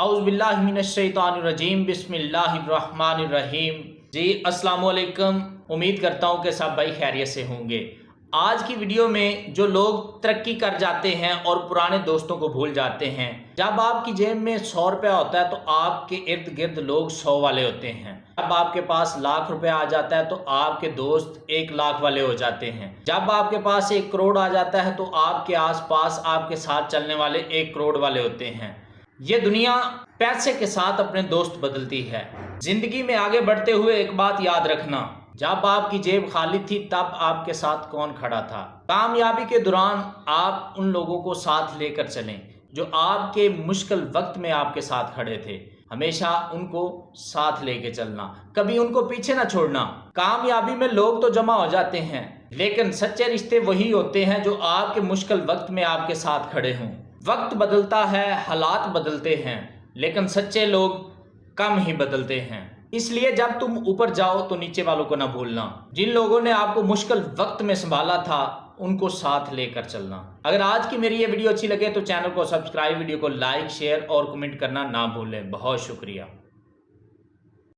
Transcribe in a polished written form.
औज़ुबिल्लाहि मिनश्शैतानिर्रजीम बिस्मिल्लाहिर्रहमानिर्रहीम। जी अस्सलाम वालेकुम। उम्मीद करता हूँ कि सब भाई खैरियत से होंगे। आज की वीडियो में जो लोग तरक्की कर जाते हैं और पुराने दोस्तों को भूल जाते हैं, जब आपकी जेब में 100 रुपया होता है तो आपके इर्द गिर्द लोग 100 वाले होते हैं। जब आपके पास लाख रुपया आ जाता है तो आपके दोस्त 1 लाख वाले हो जाते हैं। जब आपके पास 1 करोड़ आ जाता है तो आपके आसपास आपके साथ चलने वाले 1 करोड़ वाले होते हैं। ये दुनिया पैसे के साथ अपने दोस्त बदलती है। जिंदगी में आगे बढ़ते हुए एक बात याद रखना, जब आपकी जेब खाली थी तब आपके साथ कौन खड़ा था। कामयाबी के दौरान आप उन लोगों को साथ लेकर चलें जो आपके मुश्किल वक्त में आपके साथ खड़े थे। हमेशा उनको साथ लेके चलना, कभी उनको पीछे ना छोड़ना। कामयाबी में लोग तो जमा हो जाते हैं, लेकिन सच्चे रिश्ते वही होते हैं जो आपके मुश्किल वक्त में आपके साथ खड़े हों। वक्त बदलता है, हालात बदलते हैं, लेकिन सच्चे लोग कम ही बदलते हैं। इसलिए जब तुम ऊपर जाओ तो नीचे वालों को ना भूलना। जिन लोगों ने आपको मुश्किल वक्त में संभाला था उनको साथ लेकर चलना। अगर आज की मेरी ये वीडियो अच्छी लगे तो चैनल को सब्सक्राइब, वीडियो को लाइक, शेयर और कमेंट करना ना भूलें। बहुत शुक्रिया।